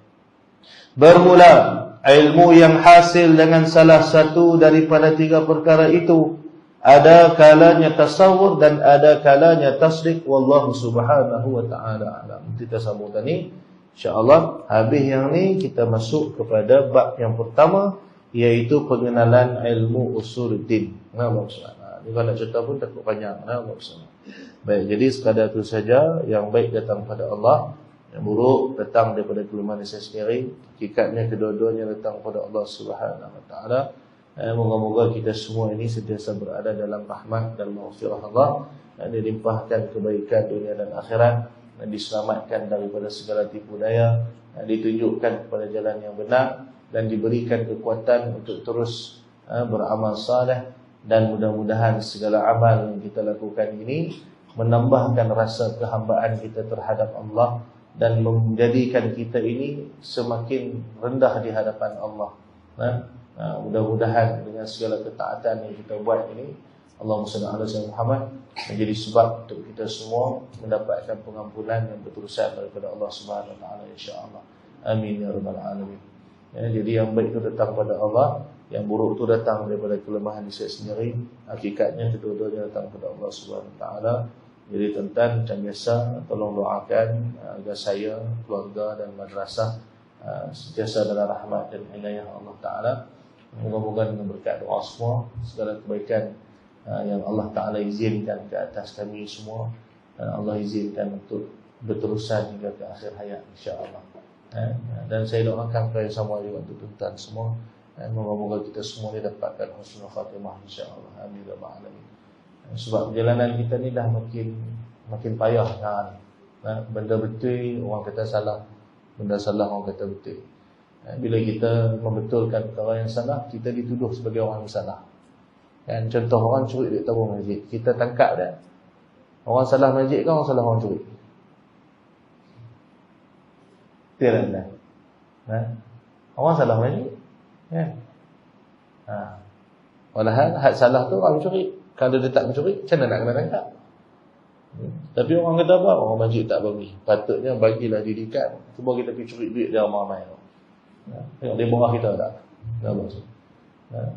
Bermula ilmu yang hasil dengan salah satu daripada 3 perkara itu, ada kalanya tasawur dan ada kalanya tasdik. Wallahu subhanahu wa ta'ala alam. Kita sambung tadi InsyaAllah habis yang ni kita masuk kepada bab yang pertama, iaitu pengenalan ilmu usuluddin. Ini kalau nak cerita pun takut panjang. Baik, jadi sekadar itu saja. Yang baik datang pada Allah, yang buruk datang daripada kelemahan saya sendiri. Hakikatnya kedua-duanya datang pada Allah Subhanahu wa taala. Moga-moga kita semua ini sentiasa berada dalam rahmat dan maghfirah Allah, dan dilimpahkan kebaikan dunia dan akhirat, dan diselamatkan daripada segala tipu daya, dan ditunjukkan kepada jalan yang benar, dan diberikan kekuatan untuk terus beramal saleh. Dan mudah-mudahan segala amal yang kita lakukan ini menambahkan rasa kehambaan kita terhadap Allah, dan menjadikan kita ini semakin rendah di hadapan Allah. Mudah-mudahan dengan segala ketaatan yang kita buat ini, Allahumma salli ala sayyidina Muhammad, menjadi sebab untuk kita semua mendapatkan pengampunan yang berterusan daripada Allah Subhanahu wa taala, insya-Allah. Amin ya rabbal alamin. Jadi yang baik itu datang pada Allah, yang buruk itu datang daripada kelemahan diri sendiri. Hakikatnya kedua-duanya datang pada Allah Subhanahu wa taala. Jadi tuan-tuan macam biasa, tolong doakan agar saya, keluarga dan madrasah sentiasa dalam rahmat dan inayah Allah taala. Moga-moga dengan berkat doa semua, segala kebaikan yang Allah Ta'ala izinkan ke atas kami semua, Allah izinkan untuk berterusan hingga ke akhir hayat, insya-Allah. Dan saya doakan kepada semua juga untuk tuan-tuan semua, moga-moga kita semua dapatkan husnul khatimah, insya-Allah. Amin ya rabbal alamin. Sebab perjalanan kita ni dah makin payah kan. Benda betul orang kata salah, benda salah orang kata betul. Bila kita membetulkan perkara yang salah, kita dituduh sebagai orang yang salah. Kan, contoh orang curi duit tabung masjid, kita tangkap dia. Orang salah masjid kan, orang salah orang curi? Betul tak? Orang salah masjid kan? Walahal had salah tu orang curi. Kalau dia tak mencuri, macam mana nak kena tangkap? Tapi orang kata apa? Orang masjid tak bagi. Patutnya bagilah didikan. Cuba kita pergi curi duit dia ramai. Tengok di bawah kita tak?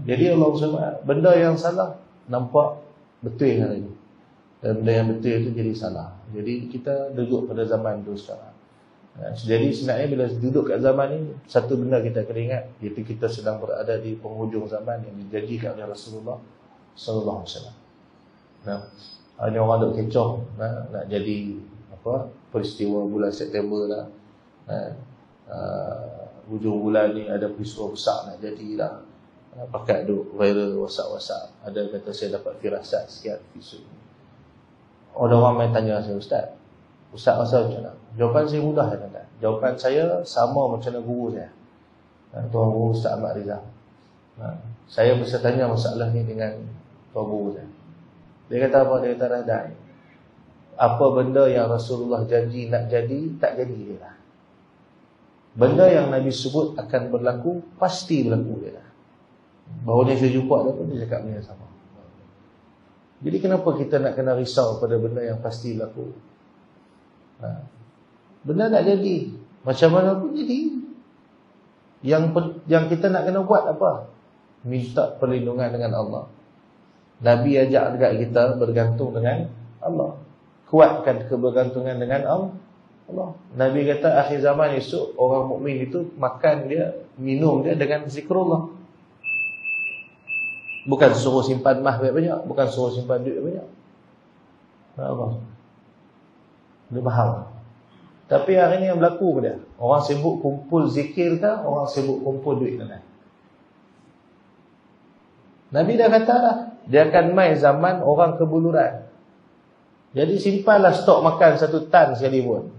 Jadi Allah SWT, benda yang salah nampak betul hari ini, dan benda yang betul itu jadi salah. Jadi kita duduk pada zaman itu sekarang. Jadi sebenarnya bila duduk kat zaman ini, satu benda kita kena ingat, iaitu kita sedang berada di penghujung zaman yang dijanjikan oleh Rasulullah sallallahu alaihi wasallam. Ada orang duk kecoh nak jadi apa peristiwa bulan September lah. Hujung bulan ni ada peristiwa besar nak jadilah. Pakai duk viral WhatsApp. Ada kata saya dapat firasat sekian isu. Ada orang main tanya saya, Ustaz rasa macam mana? Jawapan saya mudah ya, Jawapan saya sama macam guru saya. Tuan Guru Ustaz Ahmad Rizal. Saya mesti tanya masalah ni dengan Tuan Guru saya. Dia kata apa? Dia kata Radai, apa benda yang Rasulullah janji nak jadi, tak jadi dia lah. Benda yang Nabi sebut akan berlaku, pasti berlaku dia lah. Baru ni saya jumpa dia pun, dia cakap benda yang sama. Jadi kenapa kita nak kena risau pada benda yang pasti berlaku? Benda nak jadi, macam mana pun jadi. Yang kita nak kena buat apa? Minta perlindungan dengan Allah. Nabi ajak dekat kita bergantung dengan Allah. Kuatkan kebergantungan dengan Allah. Nabi kata akhir zaman esok orang mukmin itu makan dia, minum dia dengan zikrullah. Bukan suruh simpan mah banyak, bukan suruh simpan duit banyak. Allah. Dia faham. Tapi hari ni yang berlaku pada orang sibuk kumpul zikir ke, orang sibuk kumpul duit kan? Nabi dah kata dah, dia akan mai zaman orang kebuluran. Jadi simpanlah stok makan 1 tan sekali pun.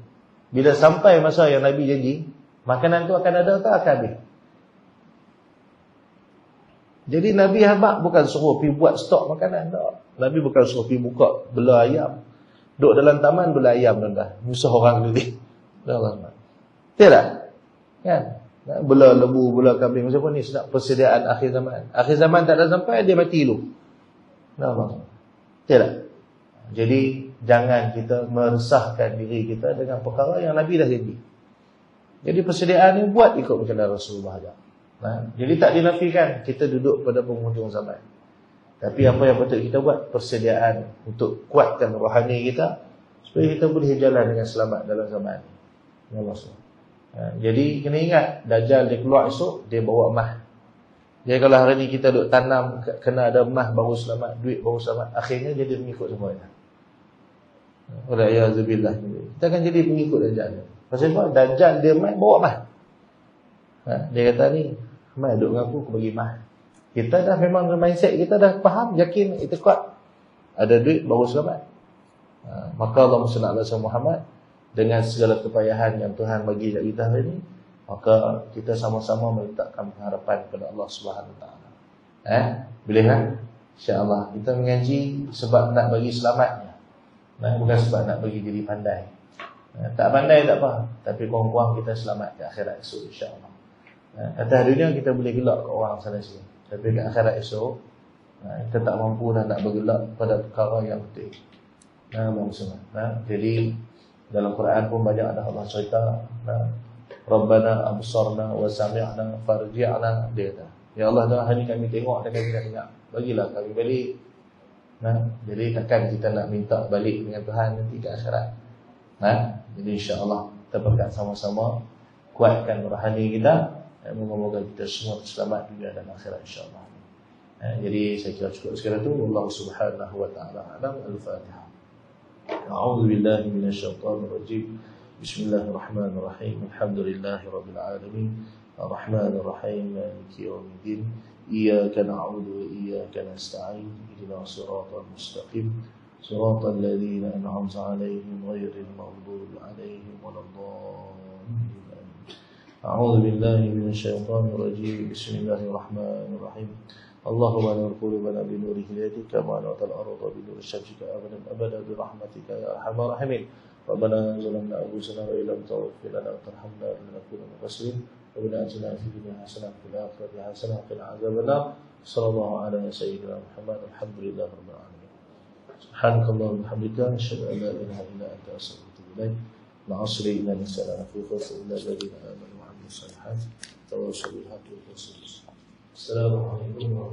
Bila sampai masa yang Nabi janji, makanan tu akan ada ke akan habis. Jadi Nabi habaq bukan suruh pergi buat stok makanan tak. Nabi bukan suruh pergi buka bela ayam. Duduk dalam taman bela ayam dah. Musuh orang dulu. Tidak? Kan? Bela lembu, bela kambing, macam ni sedap persediaan akhir zaman. Akhir zaman tak ada sampai, dia mati dulu. Tidak? Jadi jangan kita meresahkan diri kita dengan perkara yang Nabi dah janji. Jadi persediaan ni buat ikut macam Rasulullah ajar. Jadi tak dinafikan kita duduk pada penghujung zaman. Tapi apa yang patut kita buat? Persediaan untuk kuatkan rohani kita supaya kita boleh jalan dengan selamat dalam zaman ini. Jadi kena ingat, Dajjal dia keluar esok, dia bawa mah. Jadi kalau hari ni kita duk tanam, kena ada mah baru selamat, duit baru selamat, akhirnya jadi mengikut semuanya. Wala'iyahzubillah. Kita akan jadi pengikut Dajjal. Pasal apa? Dajjal dia main bawa mah. Dia kata ni, mai duk dengan aku bagi mah. Kita dah memang mindset kita dah faham, yakin, itu kuat. Ada duit baru selamat. Maka Allahumma salli ala Muhammad, dengan segala kepayahan yang Tuhan bagi kat kita hari ini, maka kita sama-sama meletakkan pengharapan kepada Allah Subhanahu Wa Taala. Boleh kan? Insya-Allah kita mengaji sebab nak bagi selamatnya. Bukan sebab nak bagi diri pandai. Tak pandai tak apa, tapi kurang-kurang kita selamat ke akhirat esok insya-Allah. Atas dunia kita boleh gelak ke orang sana sini, tapi ke akhirat esok kita tak mampu dah nak bergelak pada perkara yang penting. Jadi dalam Quran pun banyak ada Allah cerita, Rabbana absarna wa sami'na farji'na, dia kata, ya Allah dah hari kami tengok dan kami dah dengar, bagilah kami balik. Jadi takkan kita nak minta balik dengan Tuhan nanti ke akhirat. Jadi insya-Allah kita berkat sama-sama kuatkan rohani kita, moga-moga kita semua selamat dunia dan akhirat insya-Allah. Jadi saya kira cukup sekarang tu. Allah Subhanahu wa taala alam. Al-Fatihah. A'udzu billahi minasyaitonir rajim. Bismillahirrahmanirrahim. Alhamdulillahirabbil alamin. Arrahmanir rahim. Maliki yaumiddin. Iyyaka na'budu wa iyyaka nasta'in. Ihdinas siratal mustaqim. Siratal ladzina an'amta 'alaihim ghairil maghdubi 'alaihim waladdallin. A'udzu billahi minasyaitonir rajim. Bismillahirrahmanirrahim. Allahumma nur qulubana bi nuri hidayatika wa antal arda bi nuri syamsika abadan abada bi rahmatika ya arhamar rahimin. Rabbana zalamna anfusana wa illam taghfir lana wa tarhamna lanakunanna minal khasirin. Rabbana atina fid dunya hasanah wa fil akhirati hasanah wa qina adzabannar. Sallallahu ala sayyidina Muhammad. Alhamdulillahi rabbil alamin. Subhanakallahumma wa bihamdika asyhadu an la ilaha illa anta astaghfiruka wa atubu ilaik. Ma'asri inna lillahi wa inna ilaihi raji'un. Amanu wa 'amilus salihati. Tawassaw bil haqqi wa tawassaw bis sabr. Assalamualaikum.